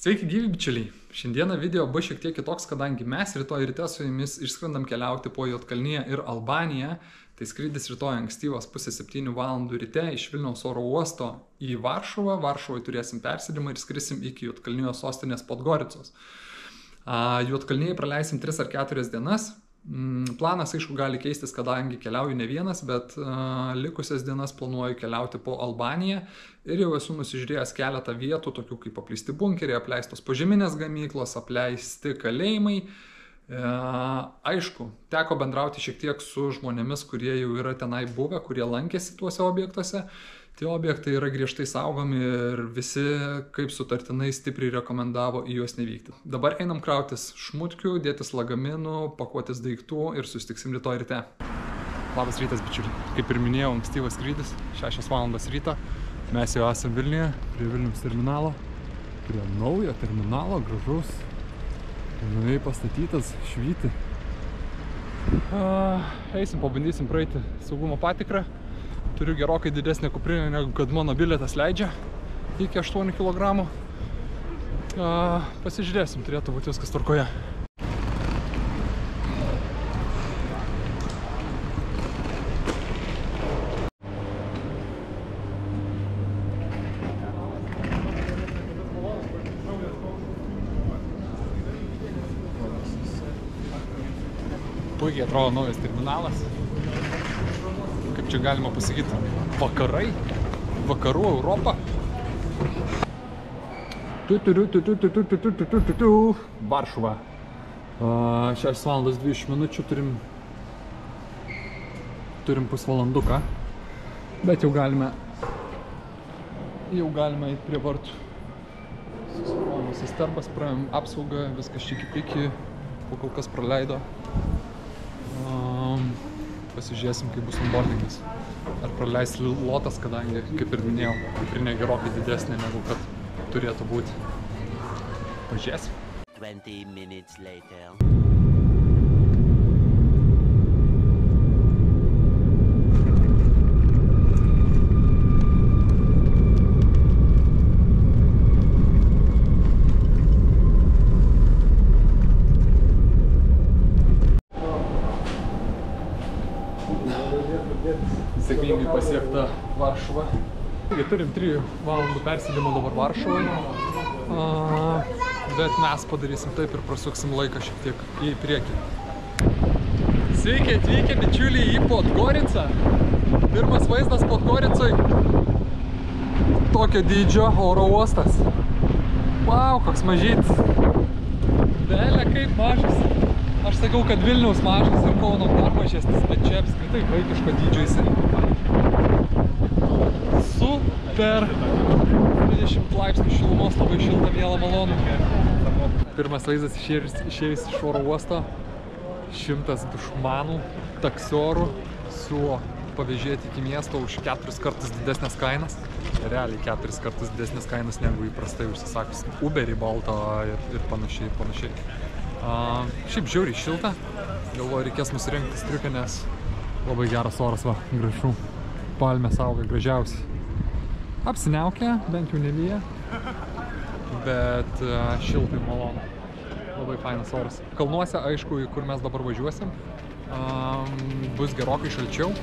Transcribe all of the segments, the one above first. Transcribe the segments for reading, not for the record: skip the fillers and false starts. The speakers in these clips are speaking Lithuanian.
Sveiki gyvi bičiuliai. Šiandieną video bus šiek tiek kitoks, kadangi mes rytoj ryte su jumis išskrendam keliauti po Juodkalniją ir Albaniją. Tai skrydis rytoj ankstyvas 6:30 valandų ryte iš Vilniaus oro uosto į Varšuvą. Varšuvoje turėsim persėdimą ir skrisim iki Juodkalnijos sostinės Podgoricos. Juodkalnijai praleisim 3 ar 4 dienas. Planas, aišku, gali keistis, kadangi keliauju ne vienas, bet likusias dienas planuoju keliauti po Albaniją ir jau esu nusižiūrėjęs keletą vietų, tokių kaip apleisti bunkeriai, apleistos požeminės gamyklos, apleisti kalėjimai. Aišku, teko bendrauti šiek tiek su žmonėmis, kurie jau yra tenai buvę, kurie lankėsi tuose objektuose. Tie objektai yra griežtai saugomi ir visi kaip sutartinai stipriai rekomendavo į juos nevykti. Dabar einam krautis šmutkių, dėtis lagaminų, pakuotis daiktų ir susitiksim rytoj ryte. Labas rytas, bičiuliai. Kaip ir minėjau, ankstyvas skrydis, 6 valandos ryto. Mes jau esame Vilniuje, prie Vilniaus terminalo. Prie naujo terminalo, gražus, naujai pastatytas, švyti. Eisim, pabandysim praeiti saugumo patikrą. Turiu gerokai didesnę kuprinę, negu kad mano bilietas leidžia, iki 8 kg. Pasižiūrėsim, turėtų būti viskas tvarkoje. Puikiai atrodo naujas terminalas. Kaip čia galima pasakyti, vakarų Europą. Varšuva. 6 valandos 20 minučių turim pusvalanduką, bet jau galime eiti prie vartų. Susiplojimas įsterbas, praėjom apsaugą, viskas čiki-piki, po kol kas praleido. Pasižiūrėsim, kaip bus onboardingas. Ar praleis lotas, kadangi, kaip ir minėjau, kuprinė gerokai didesnė negu kad turėtų būti. Pažiūrėsim. 20 minutes later. Sėkmingai pasiekta Varšuva. Turim 3 valandų persėdimą dabar Varšuvoje, bet mes padarysim taip ir prasuksim laiką šiek tiek į priekį. Sveiki atvykę, bičiuliai, į Podgoricą. Pirmas vaizdas Podgoricoj. Tokio dydžio oro uostas. Vau, koks mažytis. Belė, kaip mažas. Aš sakiau, kad Vilniaus mažas ir Kauno dar mažesnis, bet čia apskritai vaikiško dydžio jisai. Super! 20 laipsnių šilumos, labai šilta, miela, malonu. Pirmas vaizdas išėjus iš oro uosto. 100 dušmanų, taksiorų siūlo pavėžėti iki miesto už 4 kartus didesnės kainas. Realiai 4 kartus didesnės kainas negu įprastai užsisakius Uberį, Boltą ir panašiai. Šiaip žiauriai šilta. Galvoju, reikės nusirengti striukę, nes labai geras oras, va, gražu. Palmės auga gražiausiai. Apsiniaukia, bent jau nelyja, bet šiltai malonu. Labai fainas oras. Kalnuose, aišku, kur mes dabar važiuosim, bus gerokai šalčiau.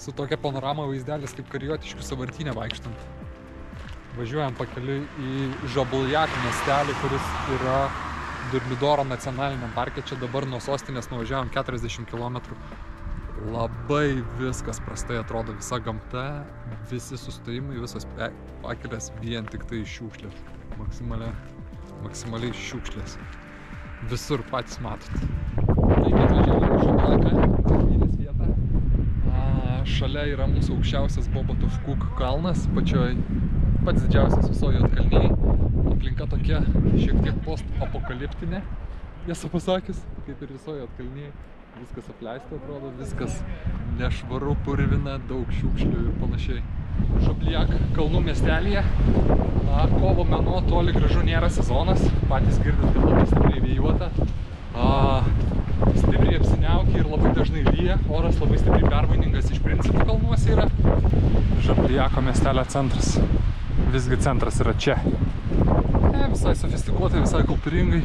su tokia panorama vaizdelis kaip Karijotiškių sąvartyne vaikštant. Važiuojam pakeliui į Žabuljak miestelį, kuris yra Durlidoro nacionaliniam parke. Čia dabar nuo sostinės nuvažiavom 40 km. Labai viskas prastai atrodo, visa gamta, visi sustojimai, visos pakelės vien tik tai šiukšlės. Maksimaliai šiukšlės. Visur patys matot. Taigi atvažiavome į Žabuljaką, Kalnynės vietą. Šalia yra mūsų aukščiausias Bobatov-Kuk kalnas, pats didžiausias visoje Juodkalnijoj. Aplinka tokia šiek tiek post-apokaliptinė, tiesą pasakius, kaip ir visoje Juodkalnijoj. Viskas apleista atrodo, viskas nešvaru, purvina, daug šiukšlių ir panašiai. Žabuljak kalnų miestelyje. Kovo mėnuo toli gražu nėra sezonas, patys girdit, kad labai stipriai vėjuota. Stipriai apsiniaukia ir labai dažnai lyja, oras labai stipriai permainingas iš principų kalnuose yra. Žabuljako miestelio centras, visgi centras yra čia. Visai sofistikuotai, visai kultūringai.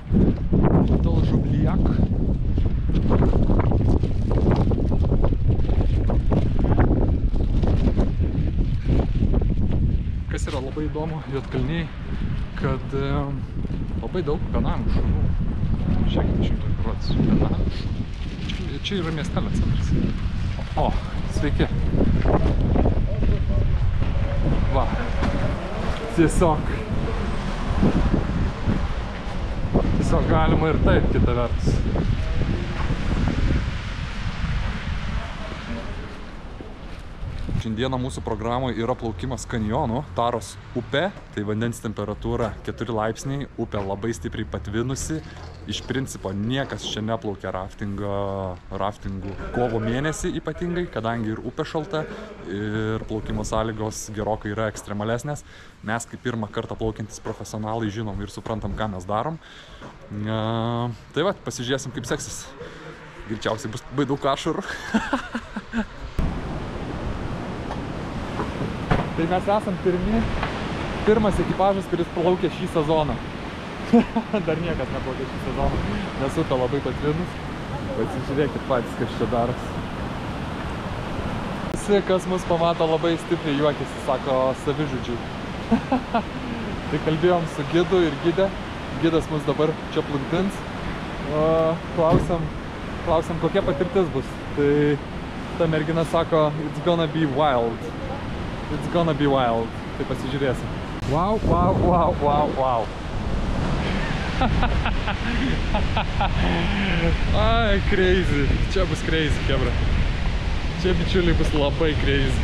Dėl Žabuljak. Kas yra labai įdomu Juodkalnijai, kad labai daug benamių šunų. Žiūrėkite, 100% benamių. Čia yra miestelio centras. O, sveiki. Va. Tiesiog galima ir taip, kita vertus. Šiandieną mūsų programoje yra plaukimas kanjonu, Taros upe, tai vandens temperatūra 4 laipsniai, upė labai stipriai patvinusi. Iš principo niekas čia neplaukia raftingų kovo mėnesį ypatingai, kadangi ir upė šalta ir plaukimo sąlygos gerokai yra ekstremalesnės. Mes kaip pirmą kartą plaukiantis profesionalai žinom ir suprantam, ką mes darom. Tai va, pasižiūrėsim, kaip seksis. Greičiausiai bus labai daug ašarų. Tai mes esam pirmas ekipažas, kuris plaukė šį sezoną. Dar niekas neplaukė šį sezoną, nes upė labai patvinus. Pasižiūrėkit patys, kas čia daros. Visi, kas mus pamato, labai stipriai juokiasi, sako savižudžiai. Tai kalbėjom su gidu ir gidė. Gidas mus dabar čia plukdins. Klausiam, kokia patirtis bus. Tai ta mergina sako, it's gonna be wild. It's gonna be wild. Tai pasižiūrėsim. Wow, wow, wow, wow, wow. Ai, crazy. Čia bus crazy, kebra. Čia, bičiuliai, bus labai crazy.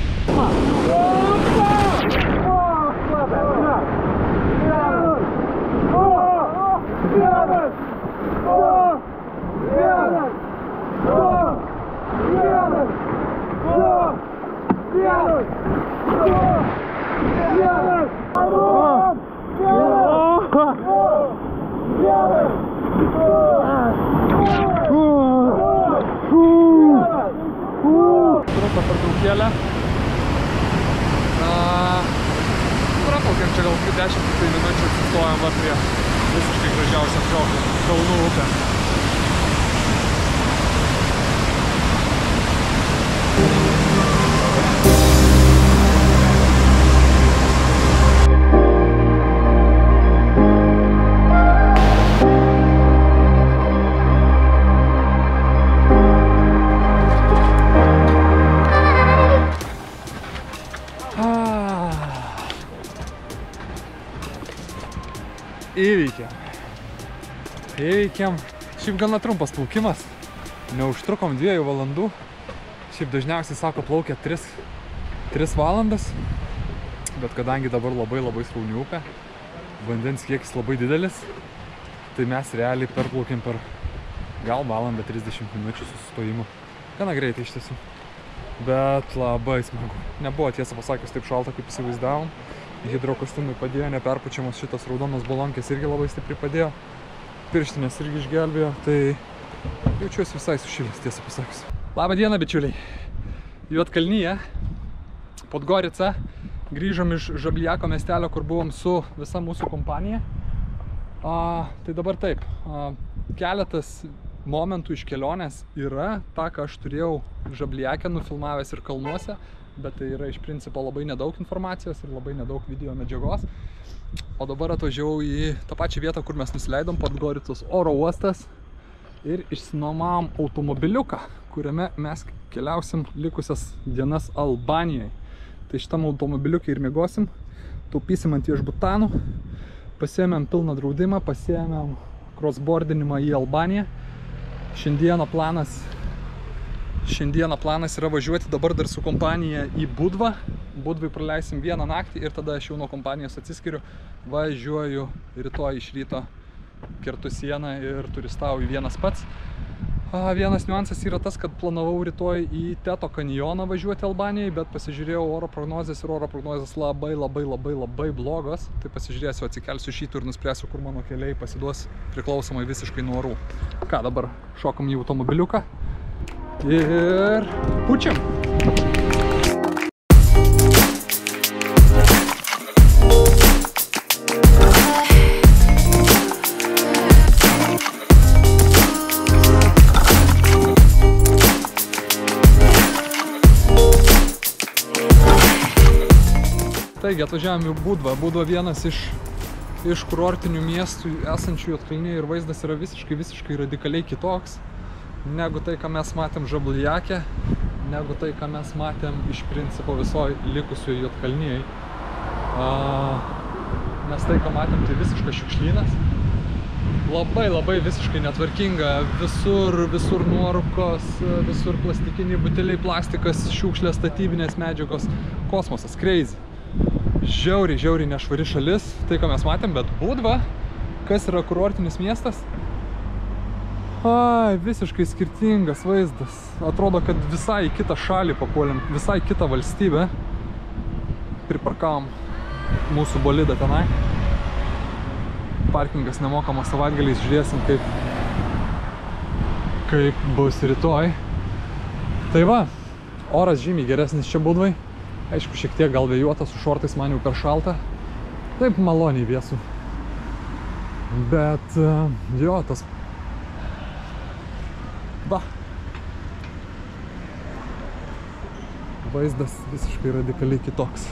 Trumpą pertraukėlę. Praplaukėm čia gal 10 minučių, sustojom prie visiškai gražiausios kalnų upę. Įveikėm. Šiaip gana trumpas plaukimas. Neužtrukom 2 valandų. Šiaip dažniausiai sako plaukia 3 valandas. Bet kadangi dabar labai srauni upė, vandens kiekis labai didelis, tai mes realiai perplaukėm per gal valandą 30 minučių su sustojimu. Gana greitai iš tiesų. Bet labai smagu. Nebuvo, tiesą pasakius, taip šalta, kaip įsivaizdavom. Hidrokostiumai padėjo, neperpučiamas šitas raudonas balonkės irgi labai stipriai padėjo. Pirštinės irgi išgelbėjo, tai jaučiuosi visai sušilęs, tiesą pasakius. Labą dieną, bičiuliai. Juodkalnyje, Podgorica. Grįžom iš Žabuljako miestelio, kur buvom su visa mūsų kompanija. Tai dabar taip, keletas momentų iš kelionės yra, tą, ką aš turėjau Žabliake nufilmavęs ir kalnuose, bet tai yra iš principo labai nedaug informacijos ir labai nedaug video medžiagos. O dabar atvažiavau į tą pačią vietą, kur mes nusileidom, Podgoricos oro uostas, ir išsinuomavom automobiliuką, kuriame mes keliausim likusias dienas Albanijoje. Tai šitam automobiliukai ir miegosim, taupysim ant viešbutanų, pasiėmėm pilną draudimą, pasiėmėm crossboardinimą į Albaniją. Šiandieną planas yra važiuoti dabar dar su kompanija į Budvą. Budvai praleisim vieną naktį ir tada aš jau nuo kompanijos atsiskiriu, važiuoju rytoj iš ryto, kertu sieną ir turistauju vienas pats. Vienas niuansas yra tas, kad planavau rytoj į Teto kanjoną važiuoti Albanijai, bet pasižiūrėjau oro prognozes ir oro prognozes labai blogos. Tai pasižiūrėsiu, atsikelsiu iš ryto ir nuspręsiu, kur mano keliai pasiduos priklausomai visiškai nuo orų. Ką, dabar šokam į automobiliuką ir pučiam! Taigi, atvažiavom į Budvą. Budva vienas iš kurortinių miestų esančių Juodkalnijoj ir vaizdas yra visiškai radikaliai kitoks negu tai, ką mes matėm Žabliake, negu tai, ką mes matėm iš principo visoje likusioje Juodkalnijoj. Nes tai, ką matėm, tai visiškas šiukšlynas. Labai visiškai netvarkinga. Visur nuorūkos, visur plastikiniai buteliai, plastikas, šiukšlės, statybinės medžiagos. Kosmosas, crazy. Žiauriai nešvari šalis, tai ką mes matėm, bet Budva, kas yra kurortinis miestas, visiškai skirtingas vaizdas. Atrodo, kad visai į kitą šalį papuolėm, visai kitą valstybę. Priparkavom mūsų bolidą tenai. Parkingas nemokamas savaitgaliais, žiūrėsim, kaip bus rytoj. Tai va, oras žymiai geresnis čia Budvai. Aišku, šiek tiek gal vėjuota, su šortais man jau per šalta. Taip maloniai vėsu. Bet jo, tas... Va. Vaizdas visiškai radikaliai kitoks.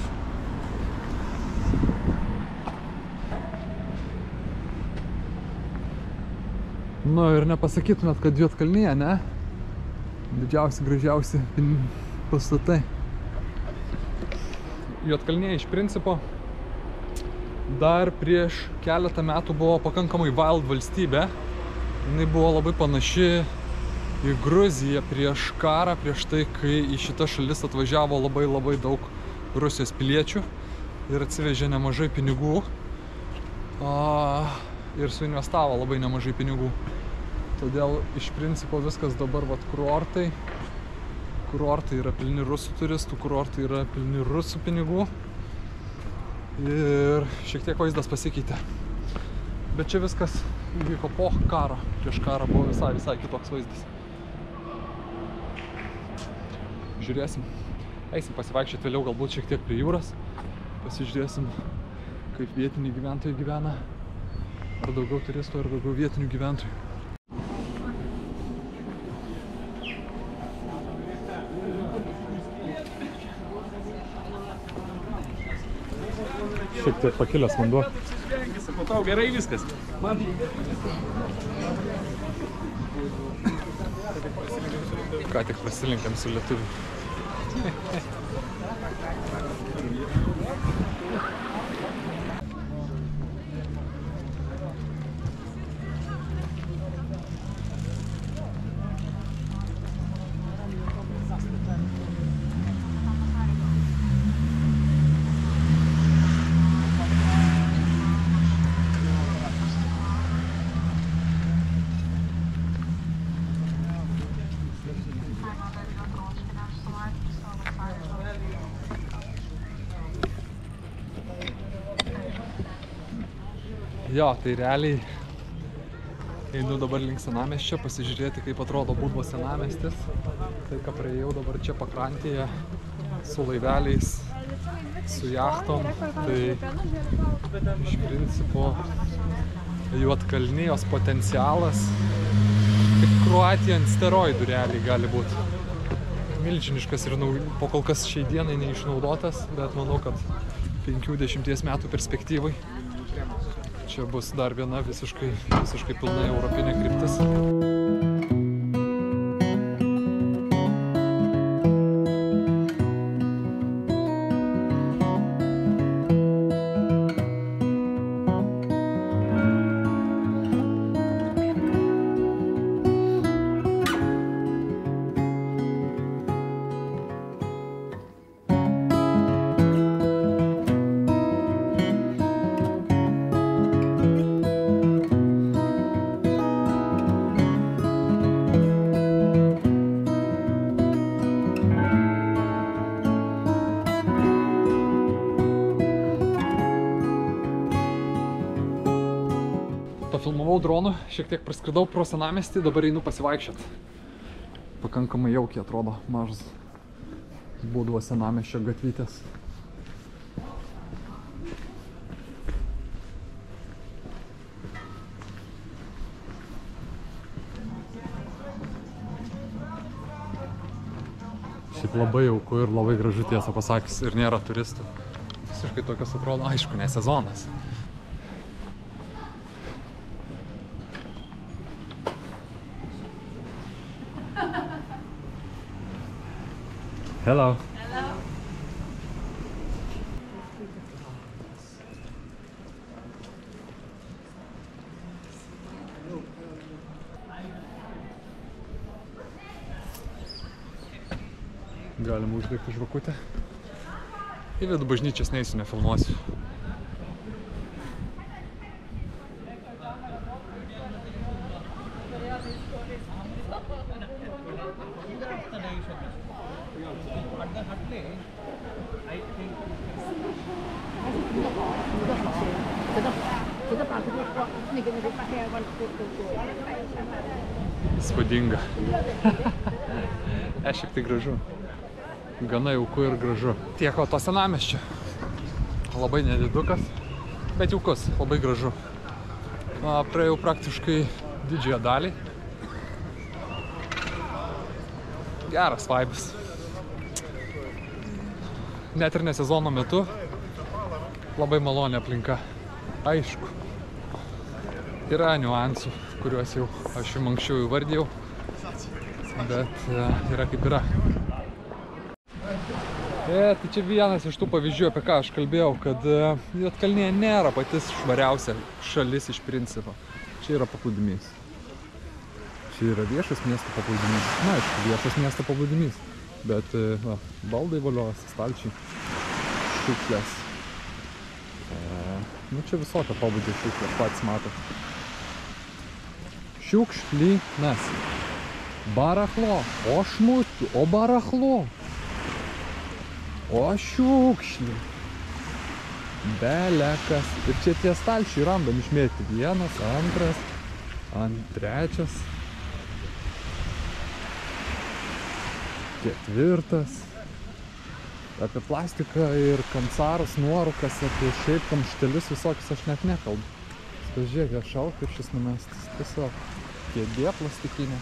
Nu ir nepasakytumėt, kad Juodkalnija, ne? Didžiausi, gražiausi pastatai. Juodkalnija iš principo dar prieš keletą metų buvo pakankamai wild valstybė. Jinai buvo labai panaši į Gruziją prieš karą, prieš tai, kai į šitą šalis atvažiavo labai daug Rusijos piliečių ir atsivežė nemažai pinigų ir suinvestavo labai nemažai pinigų. Todėl iš principo viskas dabar kurortai. Kurortai yra pilni rusų turistų, kurortai yra pilni rusų pinigų ir šiek tiek vaizdas pasikeitė. Bet čia viskas įvyko po karo. Prieš karą buvo visai kitoks vaizdas. Žiūrėsim. Eisim pasivaikščioti vėliau, galbūt šiek tiek prie jūros. Pasižiūrėsim, kaip vietiniai gyventojai gyvena. Ar daugiau turistų, ar daugiau vietinių gyventojų. Šiek tiek pakilęs vanduo. Po tau gerai viskas. Ką tik prasilenkėm su lietuviu. Jo, tai realiai einu dabar link senamiesčio, pasižiūrėti, kaip atrodo Budvos senamiestis. Tai, ką praėjau dabar čia pakrantėje, su laiveliais, su jachtom. Tai iš principo Juodkalnijos potencialas Kroatija ant steroidų realiai gali būti. Milžiniškas ir po kol kas šiai dienai neišnaudotas, bet manau, kad 50 metų perspektyvai čia bus dar viena visiškai pilnai europinė kryptis. Pafilmavau dronu, šiek tiek praskridau pro senamiestį, dabar einu pasivaikščiot. Pakankamai jaukiai atrodo mažas būdavo senamiesčio gatvytės. Šiaip labai jauku ir labai gražu, tiesą pasakius, ir nėra turistų. Visiškai tokios atrodo, aišku, ne sezonas. Hello. Hello. Galima uždegti žvakutę. Į vidų bažnyčios neisiu, nefilmuosiu. Įspūdinga. Šiek tiek gražu. Gana jauku ir gražu. Tiek to senamiesčio. Labai nedidukas, bet jaukus, labai gražu. Praėjau praktiškai didžiąją dalį. Geras vaibas. Net ir ne sezono metu labai maloni aplinka. Aišku, yra niuansų, kuriuos jau aš jums anksčiau įvardijau, bet yra kaip yra. Tai čia vienas iš tų pavyzdžių, apie ką aš kalbėjau, kad Juodkalnija nėra patys švariausia šalis iš principo. Čia yra paplūdimys. Čia yra viešas miesto paplūdimys. Na, aišku, viešas miesto paplūdimys. Bet baldai voliojasi, stalčiai, šiukšlės. Čia visokio pobūdžio šiukšlės, patys matot. Šiukšlynas. Barachlo. O šmutų, o barachlo. O šiukšlių. Belekas. Ir čia tie stalčiai randam išmėti. Vienas, antras, trečias, ketvirtas. Apie plastiką ir kancarus, nuorūkas, apie šiaip kamštelius visokius aš net nekalbu. Pažiūrėk, šalpiršis numestas. Tiesiog kėdė plastikinė.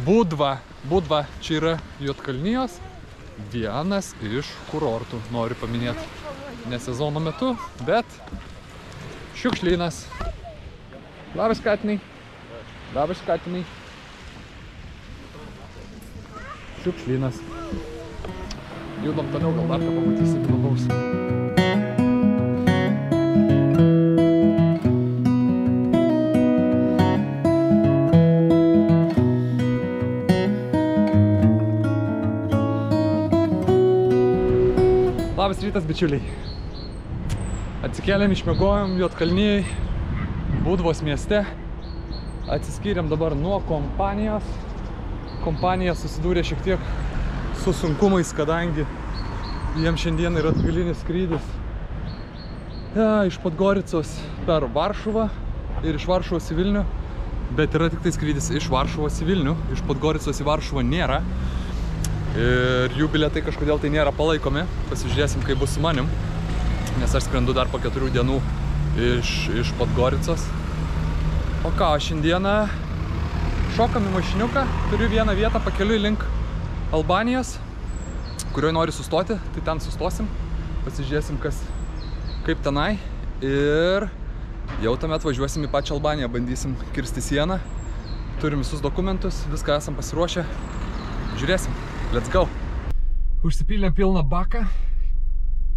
Budva. Budva čia yra Juodkalnijos vienas iš kurortų, noriu paminėti. Ne sezono metu, bet šiukšlynas. Labas, katinai. Labas, katinai. Šiukšlynas. Judam toliau, gal dar ką pamatysim įdomaus. Labas rytas, bičiuliai. Atsikėlėm, išmiegojom Juodkalnijoj, Budvos mieste. Atsiskyrėm dabar nuo kompanijos. Kompanija susidūrė šiek tiek su sunkumais, kadangi jiems šiandien yra atgalinis skrydis iš Podgoricos per Varšuvą ir iš Varšuvos į Vilnių. Bet yra tik tai skrydis iš Varšuvos į Vilnių, iš Podgoricos į Varšuvą nėra. Ir jų bilietai kažkodėl tai nėra palaikomi. Pasižiūrėsim, kaip bus su manim. Nes aš skrendu dar po 4 dienų iš Podgoricos. O ką, šiandieną šokam į mašiniuką, turiu vieną vietą pakeliui link Albanijos, kurioje noriu sustoti, tai ten sustosim, pasižiūrėsim kaip tenai ir jau tuomet važiuosim į pačią Albaniją, bandysim kirsti sieną, turim visus dokumentus, viską esam pasiruošę, žiūrėsim, let's go! Užsipylėm pilną baką,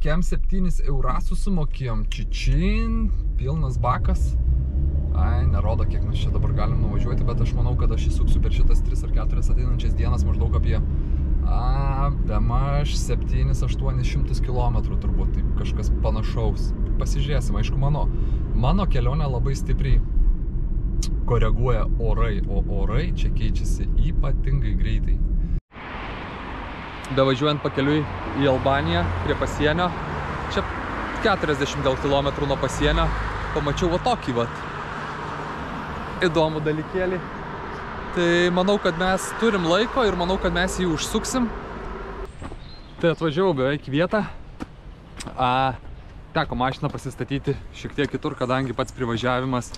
kem 7 eurasų sumokėjom, čičin, pilnas bakas. Ai, nerodo, kiek mes čia dabar galim nuvažiuoti, bet aš manau, kad aš įsuksiu per šitas 3 ar 4 ateinančias dienas maždaug apie bemaž 700–800 kilometrų turbūt, taip kažkas panašaus. Pasižiūrėsim, aišku, mano kelionė labai stipriai koreguoja orai, o orai čia keičiasi ypatingai greitai. Bevažiuojant pakeliui į Albaniją prie pasienio, čia 40 kilometrų nuo pasienio, pamačiau va tokį įdomų dalykėlį. Tai manau, kad mes turim laiko ir manau, kad mes jį užsuksim. Tai atvažiavau beveik į vietą. Teko mašiną pasistatyti šiek tiek kitur, kadangi pats privažiavimas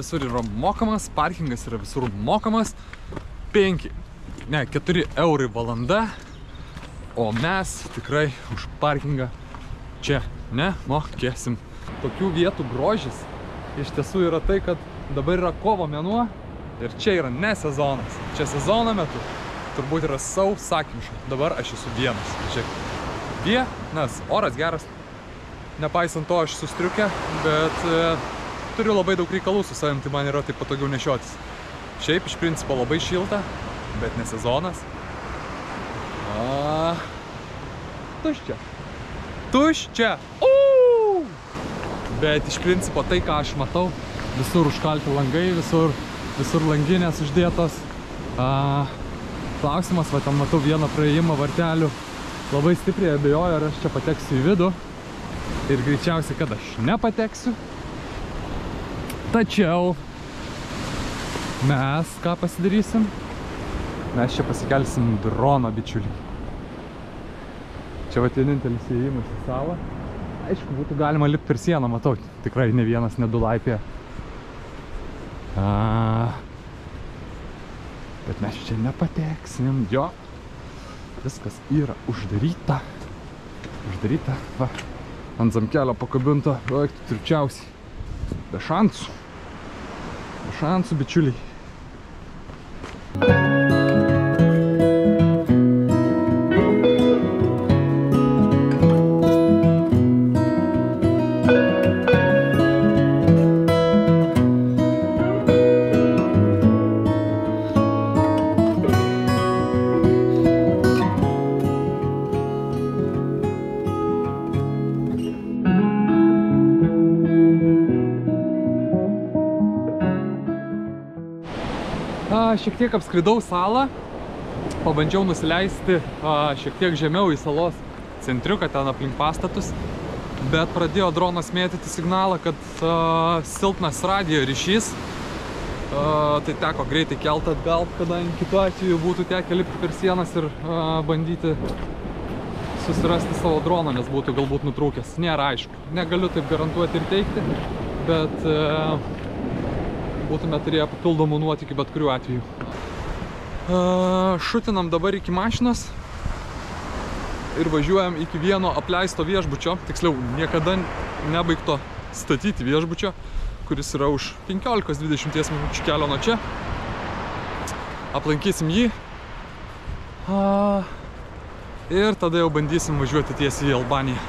visur yra mokamas, parkingas yra visur mokamas. 4 eurai valanda, o mes tikrai už parkingą čia nemokėsim. Tokių vietų grožis iš tiesų yra tai, kad dabar yra kovo mėnuo ir čia yra ne sezonas. Čia sezono metu turbūt yra sausakimša. Dabar aš esu vienas. Čia vienas. Oras geras. Nepaisant to, aš sustriukę, bet turiu labai daug reikalų su savim, tai man yra taip patogiau nešiotis. Šiaip iš principo labai šilta, bet ne sezonas. Tuščia. Tuščia. Bet iš principo tai, ką aš matau, visur užkalti langai, visur langinės uždėtos. Klausimas, va ten matau vieną praėjimą vartelių. Labai stipriai abejoju, ar aš čia pateksiu į vidų. Ir greičiausiai, kad aš nepateksiu. Tačiau mes ką pasidarysim? Mes čia pasikelsim droną, bičiulį. Čia va vienintelis įėjimas į salą. Aišku, būtų galima lipti per sieną, matau. Tikrai ne vienas, ne 2 laipė. Bet mes čia nepateksim, jo. Viskas yra uždaryta. Uždaryta, va. Ant zamkelio pakabinta, beveik tvirčiausiai. Be šansų. Be šansų, bičiuliai. Šiek tiek apskridau salą, pabandžiau nusileisti šiek tiek žemiau į salos centriuką, ten aplink pastatus, bet pradėjo dronas mėtyti signalą, kad silpnas radijo ryšys, tai teko greitai kelt atgal, kadangi kitu atveju būtų tekę lipti per sienas ir bandyti susirasti savo droną, nes būtų galbūt nutrūkęs. Nėra aišku, negaliu taip garantuoti ir teikti, bet būtume turėję papildomų nuotykių bet kuriuo atveju. Šutinam dabar iki mašinos ir važiuojam iki vieno apleisto viešbučio, tiksliau niekada nebaigto statyti viešbučio, kuris yra už 15–20 minučių kelio nuo čia. Aplankysim jį ir tada jau bandysim važiuoti tiesiai į Albaniją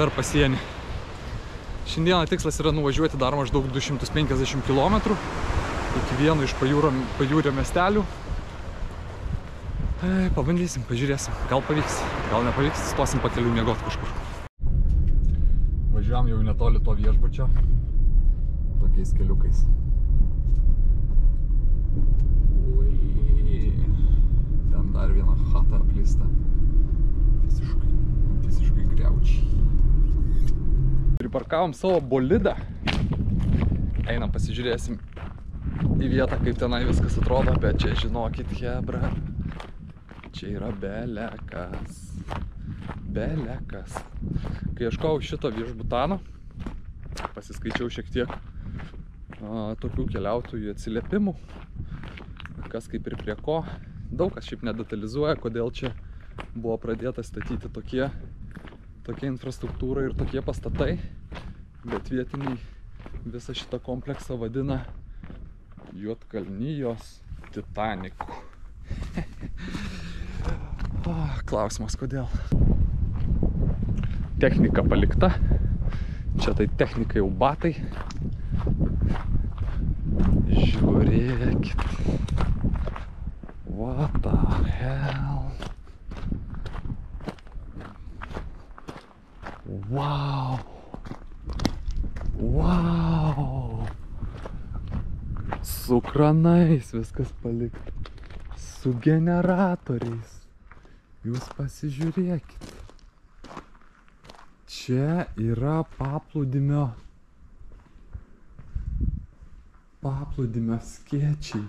per pasienį. Šiandieną tikslas yra nuvažiuoti dar maždaug 250 km iki vieno iš pajūrio miestelių. Pabandysim, pažiūrėsim, gal pavyks, gal nepavyks, stosim pakeliui miegoti kažkur. Važiuojam jau netoli to viešbučio, tokiais keliukais. Ui, ten dar viena chata apleista, visiškai griaučiai. Priparkavom savo bolidą, einam pasižiūrėsim į vietą, kaip tenai viskas atrodo, bet čia žinokit, hebra, čia yra belekas. Kai ieškojau šito viešbutano, pasiskaičiau šiek tiek tokių keliautojų atsiliepimų, kas kaip ir prie ko. Daug kas šiaip nedetalizuoja, kodėl čia buvo pradėta statyti tokia infrastruktūra ir tokie pastatai, bet vietiniai visą šitą kompleksą vadina Juodkalnijos Titaniku. Klausimas, kodėl? Technika palikta. Čia tai technika jau batai. Žiūrėkit. What the hell? Wow. Wow. Su kranais viskas palikta. Su generatoriais. Jūs pasižiūrėkit. Čia yra paplūdimio skėčiai.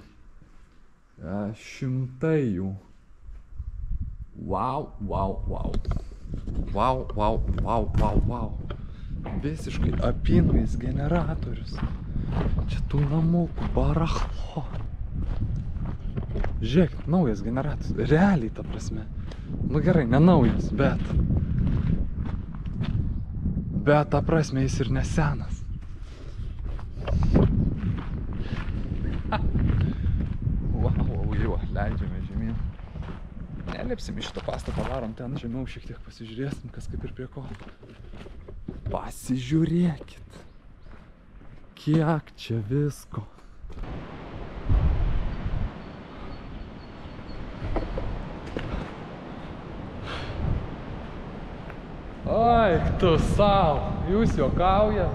Šimtai jų. Wow, wow, wow. Wow, wow, wow, wow, wow. Visiškai apynais generatorius. Čia tų namukų barachlo. Žiūrėkit, naujas generatorius. Realiai, ta prasme. Nu gerai, ne naujas, bet ta prasme jis ir nesenas. Wow, jau, leidžiame žemyn. Nelipsim iš šito pastato, varom ten žemiau, šiek tiek pasižiūrėsim, kas kaip ir prie ko. Pasižiūrėkit, kiek čia visko. Oi, tu sau, jūs juokaujat.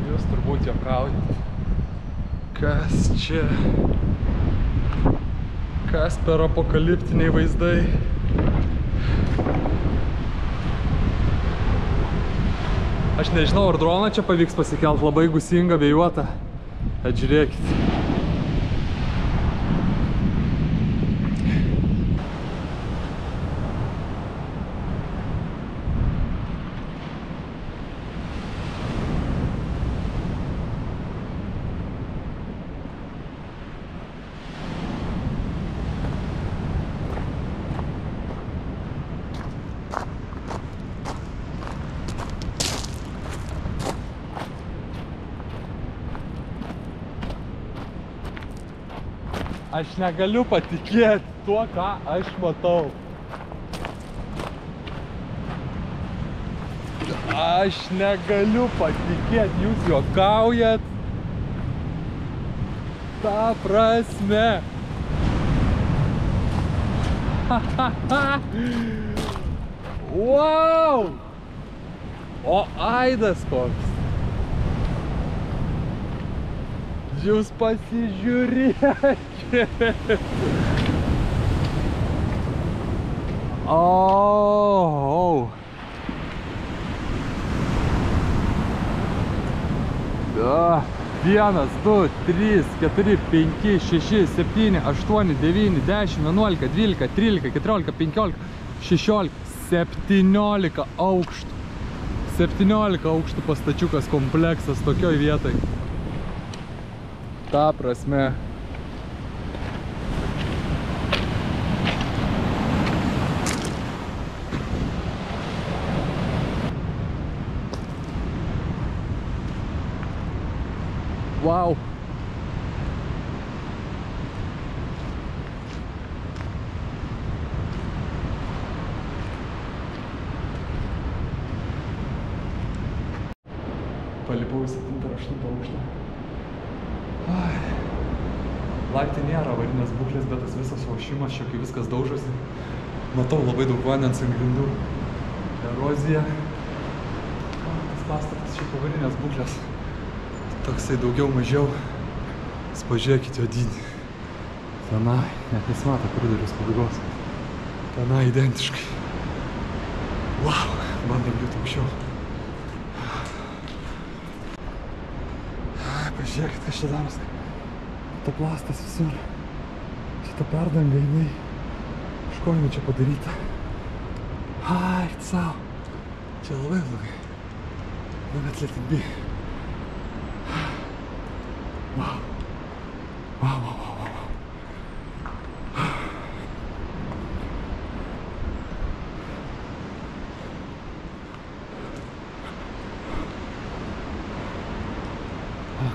Jūs turbūt juokaujat. Kas čia? Kas per apokaliptiniai vaizdai? Aš nežinau, ar droną čia pavyks pasikelt, labai gūsinga, vėjuota. Atžiūrėkit. Aš negaliu patikėti tuo, ką aš matau. Aš negaliu patikėti, jūs juokaujat. Ta prasme. Wow! O aidas koks. Jūs pasižiūrėkit. Oh. 1, 2, 3, 4, 5, 6, 7, 8, 9, 10, 11, 12, 13, 14, 15, 16, 17 aukštų. 17 aukštų pastačiukas kompleksas tokioj vietoj. Ta prasme. Wow. Palipau į 7 ar 8 aukštą. Laiptai nėra avarinės būklės, bet tas visas ošimas, čia kai viskas daužosi. Matau labai daug vandens ant grindų. Erozija. Tas pastatas šiaip avarinės būklės. Toksai daugiau mažiau. Pažiūrėkit jo dydį. Tenai, net nesimato koridorius pabaigos. Tenai identiškai. Wow, bandom būti aukščiau. Pažiūrėkit, kas čia daros. Plastas visur. Šitą perdangą jinai iš ko jinai čia padaryta. Ai, sau. Čia labai blogai. Let's let it be. Wow. Wow, wow, wow, wow.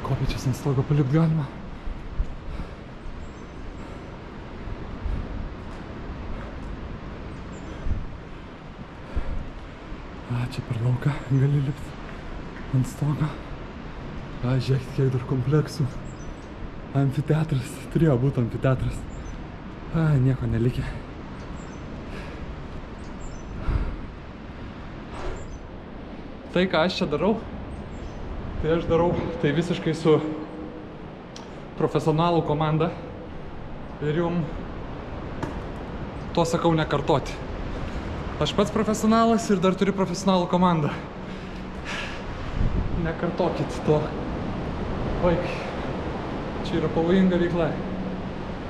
Kopėčias ant stogo palipt galima. Čia per lauką gali lipti ant stogo. Žiūrėkit, kiek dar kompleksų. Amfiteatras. Turėjo būti amfiteatras. Nieko nelikė. Tai, ką aš čia darau, tai visiškai su profesionalų komanda. Ir jum to sakau nekartoti. Aš pats profesionalas ir dar turiu profesionalų komandą. Nekartokit to. Vaikai, čia yra pavojinga veikla.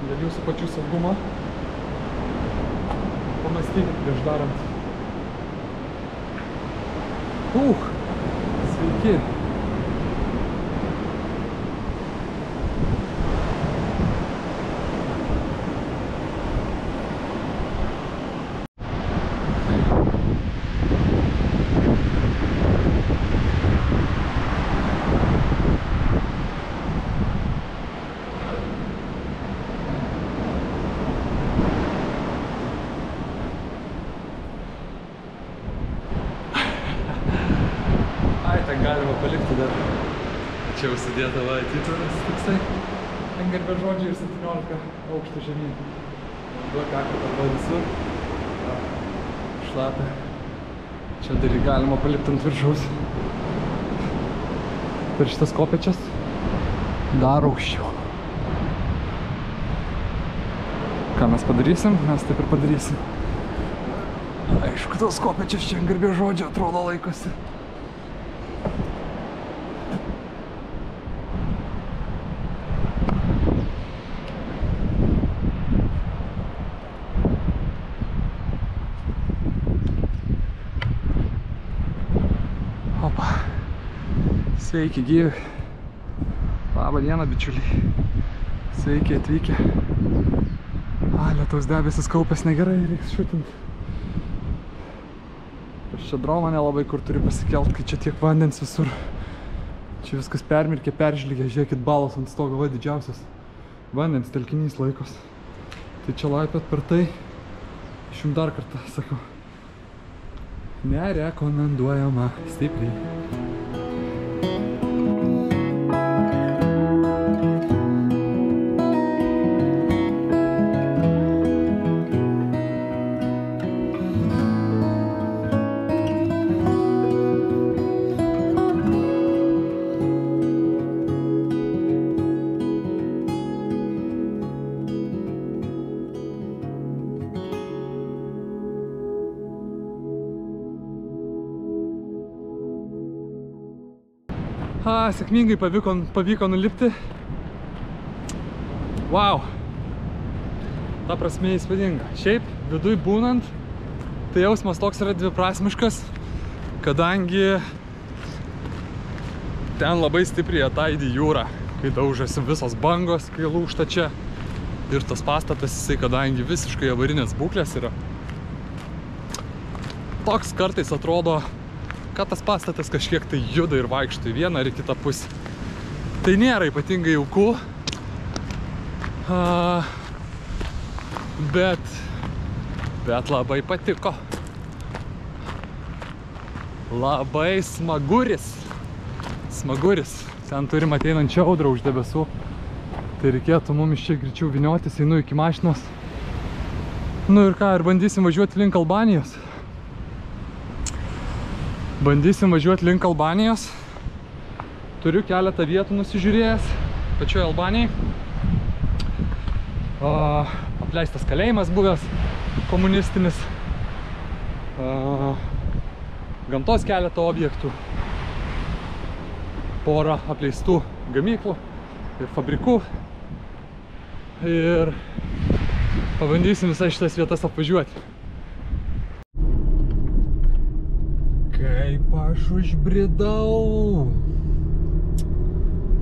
Dėl jūsų pačių saugumo. Pamastykit prieš darant. Sveiki. Galima palikti dar. Čia užsidėta va atitvaras tiksai. Ant garbės žodžiai ir 17 aukštų žemyn. Vanduo teka arba visur. Šlapia. Čia dar galima palikti ant viršaus. Per šitas kopėčias dar aukščiau. Ką mes padarysim? Mes taip ir padarysim. Aišku, tos kopėčias čia ant garbės žodžio atrodo laikosi. Sveiki gyvi. Labą dieną, bičiuliai. Sveiki atvykę. Lietaus debesis kaupės negerai, reiks šutinti. Aš čia droną nelabai kur turiu pasikelt, kai čia tiek vandens visur. Čia viskas permirkė, peržlygė. Žiūrėkit, balos ant stogo, va didžiausias vandens telkinys laikos. Tai čia laipiot per tai. Aš jums dar kartą sakau. Nerekomenduojama stipriai. Sėkmingai pavyko nulipti. Wow! Ta prasme įspūdinga. Šiaip viduj būnant, tai jausmas toks yra dviprasmiškas, kadangi ten labai stipriai ataidi jūra, kai daužasi visos bangos, kai lūžta čia. Ir tas pastatas, jisai, kadangi visiškai avarinės būklės yra, toks kartais atrodo, kad tas pastatas kažkiek tai juda ir vaikšto į vieną ar į kitą pusę. Tai nėra ypatingai jauku, bet labai patiko. Labai smaguris. Ten turim ateinančią audrą už debesų. Tai reikėtų mums iš čia greičiau vyniotis, einu iki mašinos. Nu ir ką, ir bandysim važiuoti link Albanijos. Turiu keletą vietų nusižiūrėjęs pačioje Albanijai. Apleistas kalėjimas buvęs, komunistinis. Gamtos keletą objektų. Porą apleistų gamyklų ir fabrikų. Ir pabandysim visas šitas vietas apvažiuoti. Kai Kaip aš užbridau.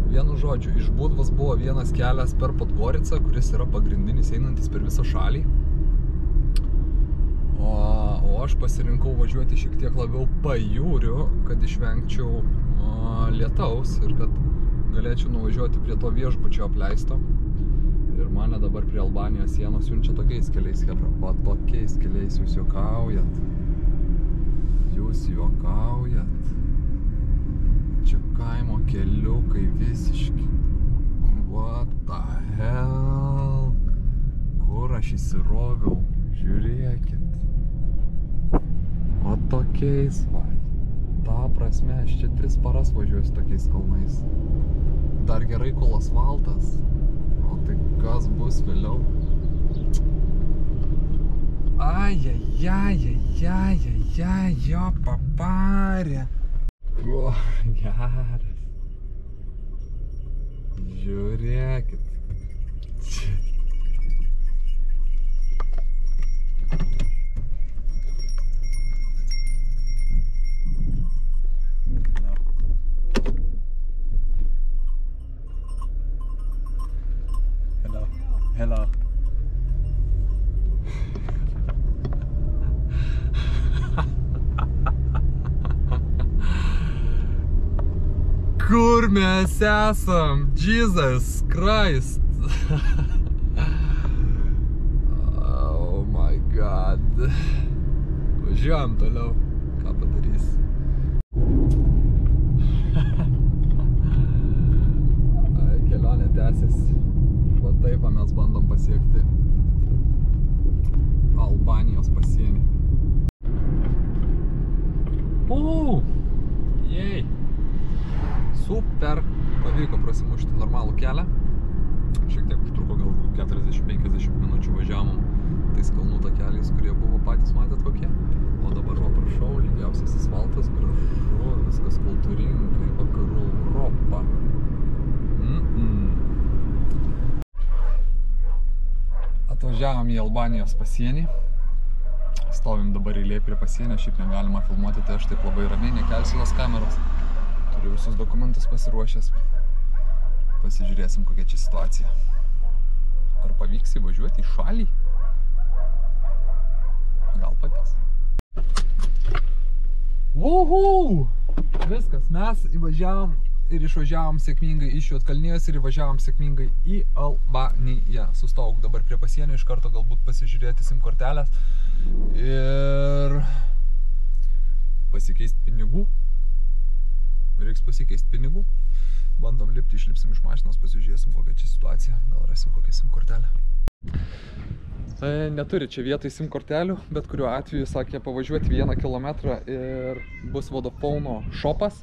Vienu žodžiu, iš Budvos buvo vienas kelias per Podgoricą, kuris yra pagrindinis einantis per visą šalį. O aš pasirinkau važiuoti šiek tiek labiau pajūriu, kad išvengčiau lietaus ir kad galėčiau nuvažiuoti prie to viešbučio apleisto. Ir mane dabar prie Albanijos sienos siunčia tokiais keliais, hebra. O tokiais keliais jūs juokaujat. Jūs juokaujat. Čia kaimo keliukai visiški. What the hell? Kur aš įsiroviau? Žiūrėkit. O tokiais, va. Ta prasme, aš čia 3 paras važiuosiu tokiais kalnais. Dar gerai, kol asfaltas. O tai kas bus vėliau? Ai, jo paparė. O, geras. Žiūrėkit. Hello. Kur mes esam? Jesus Christ. Oh my God. Važiuojam toliau. Ką padarys? Kelionė tęsiasi. Va taip mes bandom pasiekti Albanijos pasienį. Jei. Super. Pavyko prasimušti normalų kelią. Šiek tiek užtruko gal 40-50 minučių važiavom tais kalnų takeliais, kurie buvo patys matėt kokie. O dabar va prašau, lygiausias asfaltas, gražu, viskas kultūringai, vakarų Europą. Atvažiavom į Albanijos pasienį. Stovim dabar eilėj prie pasienio, šiaip negalima filmuoti, tai aš taip labai ramiai nekelsiu tos kameros. Turiu visus dokumentus pasiruošęs. Pasižiūrėsim, kokia čia situacija. Ar pavyks įvažiuoti į šalį? Gal pavyks. Uhu! Viskas, mes įvažiavom ir išvažiavom sėkmingai iš Juodkalnijos ir įvažiavom sėkmingai į Albaniją. Sustojau dabar prie pasienio, iš karto galbūt pasižiūrėti SIM kortelės ir pasikeisti pinigų. Reiks pasikeisti pinigų. Bandom lipti, išlipsim iš mašinos, pasižiūrėsim kokia čia situacija. Gal rasim kokią SIM kortelę. Neturi čia vietoj SIM kortelių, bet kuriuo atveju sakė pavažiuoti 1 kilometrą ir bus Vodafone shopas.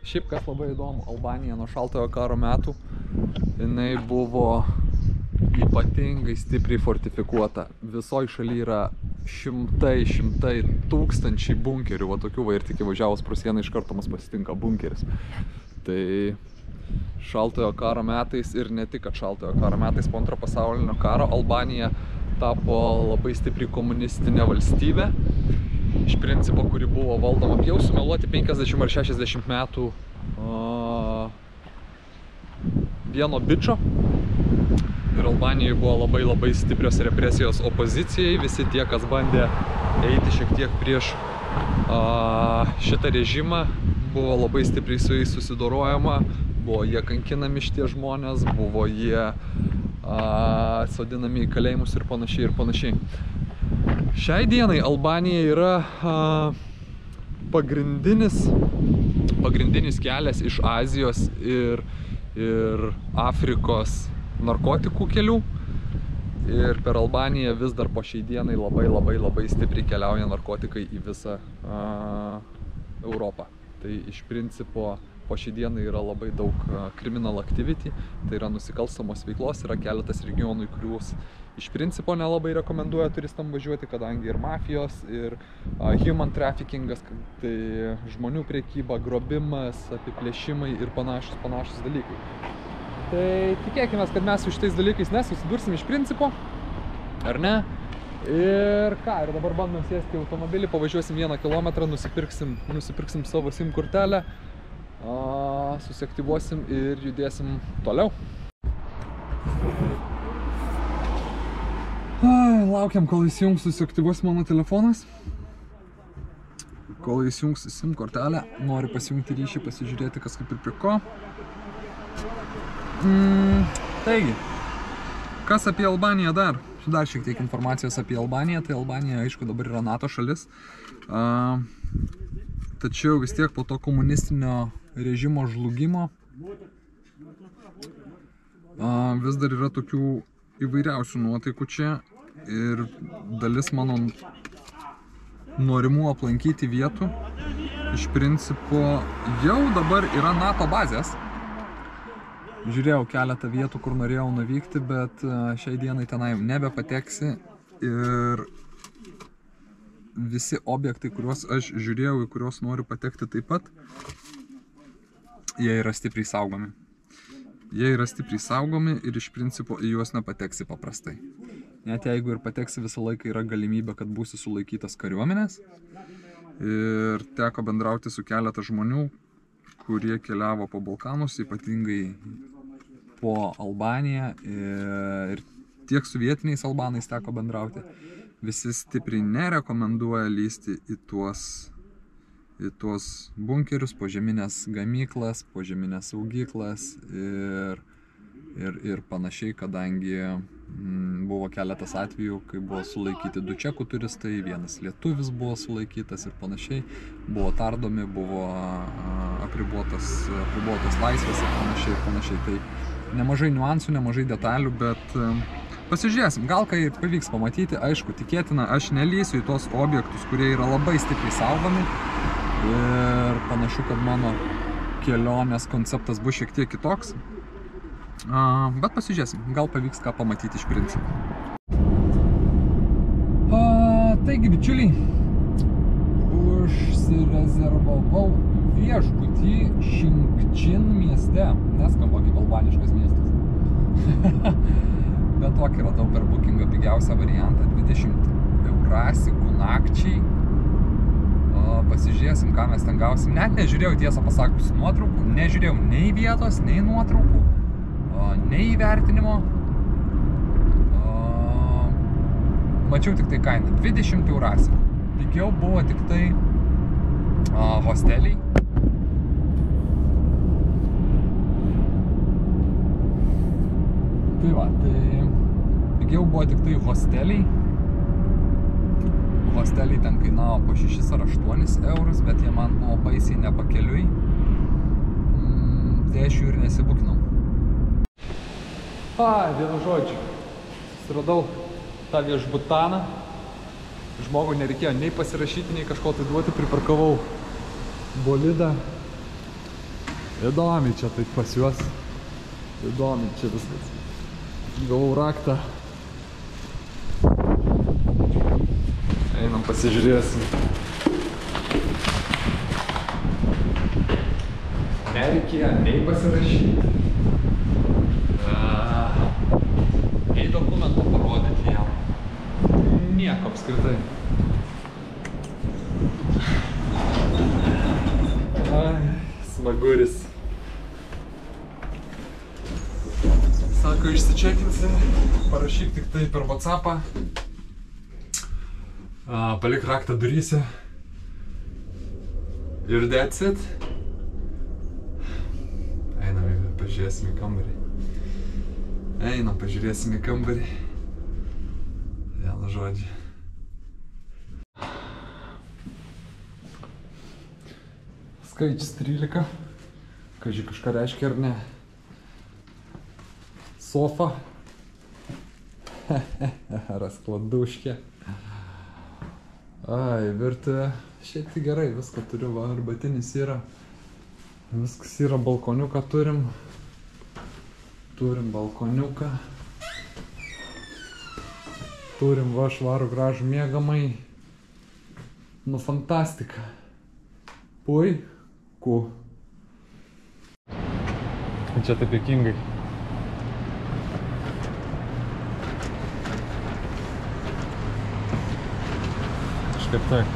Šiaip kas labai įdomu, Albanija nuo šaltojo karo metų jinai buvo ypatingai stipriai fortifikuota. Visoje šalyje yra šimtai tūkstančiai bunkerių, va tokių va ir tik įvažiavus pro sieną iš karto mus pasitinka bunkeris. Tai šaltojo karo metais ir ne tik kad šaltojo karo metais, po Antro pasaulinio karo Albanija tapo labai stipriai komunistinė valstybė. Iš principo, kuri buvo valdoma, jau sumeluoti 50 ar 60 metų vieno bičo. Ir Albanijoje buvo labai stiprios represijos opozicijai. Visi tie, kas bandė eiti šiek tiek prieš šitą režimą, buvo labai stipriai su jais susidorojama. Buvo jie kankinami šitie žmonės, buvo jie sodinami į kalėjimus ir panašiai. Šiai dienai Albanija yra pagrindinis kelias iš Azijos ir Afrikos narkotikų kelių. Ir per Albaniją vis dar po šiai dienai labai stipriai keliauja narkotikai į visą Europą. Tai iš principo po šiai dienai yra labai daug criminal activity, tai yra nusikalstamos veiklos, yra keletas regionų, į kuriuos iš principo nelabai rekomenduoja turistam važiuoti, kadangi ir mafijos, ir human traffickingas, tai žmonių prekyba, grobimas, apiplėšimai ir panašus dalykai. Tai tikėkime, kad mes su šitais dalykais nesusidursim iš principo, ar ne? Ir ką, ir dabar bandom sėsti į automobilį, pavažiuosim 1 kilometrą, nusipirksim savo SIM kortelę, susiaktyvuosim ir judėsim toliau. Laukiam, kol įsijungs, susiaktyvuos mano telefonas. Kol įsijungs SIM kortelę, noriu pasijungti ryšį, pasižiūrėti, kas kaip ir prie ko. Taigi, kas apie Albaniją dar? Dar šiek tiek informacijos apie Albaniją. Tai Albanija, aišku, dabar yra NATO šalis. Tačiau vis tiek po to komunistinio režimo žlugimo vis dar yra tokių įvairiausių nuotaikų čia. Ir dalis mano norimų aplankyti vietų iš principo jau dabar yra NATO bazės. Žiūrėjau keletą vietų, kur norėjau nuvykti, bet šiai dienai tenai nebepateksi ir visi objektai, kuriuos aš žiūrėjau, į kuriuos noriu patekti taip pat, jie yra stipriai saugomi. Jie yra stipriai saugomi ir iš principo į juos nepateksi paprastai. Net jeigu ir pateksi, visą laiką yra galimybė, kad būsi sulaikytas kariuomenės. Ir teko bendrauti su keletą žmonių, kurie keliavo po Balkanus, ypatingai po Albaniją, ir tiek su vietiniais albanais teko bendrauti. Visi stipriai nerekomenduoja lysti į tuos bunkerius, požeminės gamyklas, požeminės saugyklas ir panašiai, kadangi buvo keletas atvejų, kai buvo sulaikyti 2 čekų turistai, 1 lietuvis buvo sulaikytas ir panašiai, buvo tardomi, buvo apribotos laisvės ir panašiai. Tai nemažai niuansų, nemažai detalių, bet pasižiūrėsim, gal kai pavyks pamatyti. Aišku, tikėtina, aš nelysiu į tos objektus, kurie yra labai stipriai saugomi ir panašu, kad mano kelionės konceptas bus šiek tiek kitoks. Bet pasižiūrėsim, gal pavyks ką pamatyti iš principo. Taigi, bičiuliai, užsirezervavau viešbutį Šinkčin mieste. Neskamba kaip albaniškas miestas. Bet tokį radau per bookingą pigiausią variantą, 20 eurasikų nakčiai. Pasižiūrėsim, ką mes ten gausim. Net nežiūrėjau, tiesą pasakius, nuotraukų. Nežiūrėjau nei vietos, nei nuotraukų, nei įvertinimo. Mačiau tik tai kainą, 20 eurasikų. Pigiau buvo tik tai hosteliai. Tai va, tai pigiau buvo tik tai hosteliai. Hosteliai ten kainavo po 6 ar 8 eurus, bet jie man buvo baisiai nepakeliui. Tai aš jų ir nesibukinau. Vienu žodžiu, susiradau tą viešbutaną. Žmogui nereikėjo nei pasirašyti, nei kažko tai duoti, priparkavau bolidą. Įdomiai čia taip pas juos. Įdomiai čia viskas. Gavau raktą. Einam pasižiūrėsim. Nereikėjo nei pasirašyti, nei dokumento parodyti jam. Nieko apskritai. Smaguris. Sako, išsičekinsi, parašyk tik tai per WhatsAppą. Palik raktą duryse. Ir that's it. Einam, pažiūrėsim į kambarį. Einam, pažiūrėsim į kambarį. Vienu žodžiu. Skaičius 13. Kaži kažką reiškia ar ne. Sofa. Raskladuškė. Virtuvė. Šiaip tai gerai, viską turiu, va, arbatinis yra. Viskas yra, balkoniuką turim. Turim balkoniuką. Turim va švarų gražų miegamąjį. Nu, fantastika. Puiku. Čia taip juokingai. Kažkaip taip.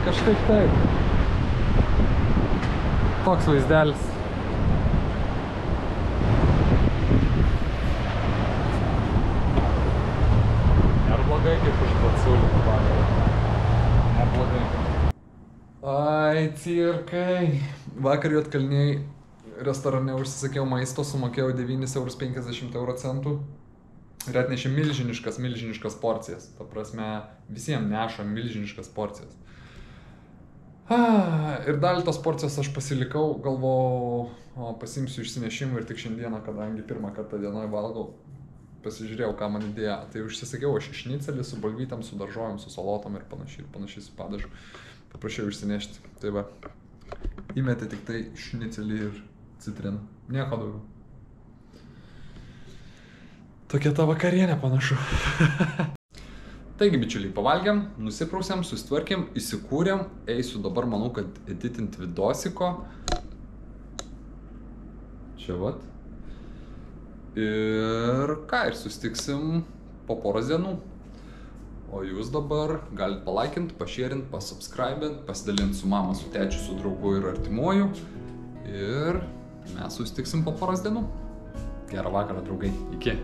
Kažkaip taip. Toks vaizdelis. Neblogai kaip už Batsiulį vakarą. Neblogai. Ai, cirkai. Vakar Juodkalniai restorane užsisakiau maisto, sumokėjau 9,50 €. Ir atnešė milžiniškas porcijas. Ta prasme, visiems neša milžiniškas porcijas. Ir dalį tos porcijos aš pasilikau, galvojau, pasimsiu išsinešimų ir tik šiandieną, kadangi pirmą kartą dienoje valgau, pasižiūrėjau, ką man įdėjo. Tai užsisakiau aš šnicelį su bulvytėm, su daržovėm, su salotom ir panašiai su padažu. Paprašiau išsinešti. Tai va, įmetė tik tai šnicelį ir citriną. Nieko daugiau. Tokia ta vakarienė panašu. Taigi, bičiuliai, pavalgiam, nusiprausėm, susitvarkėm, įsikūrėm. Eisiu dabar, manau, kad editint vidosiko. Čia vat. Ir ką, ir sustiksim po poros dienų. O jūs dabar galit palaikint, pašėrint, pasubscribint, pasidalint su mama, su tėčiu, su draugu ir artimuoju. Ir mes sustiksim po poros dienų. Gerą vakarą, draugai. Iki.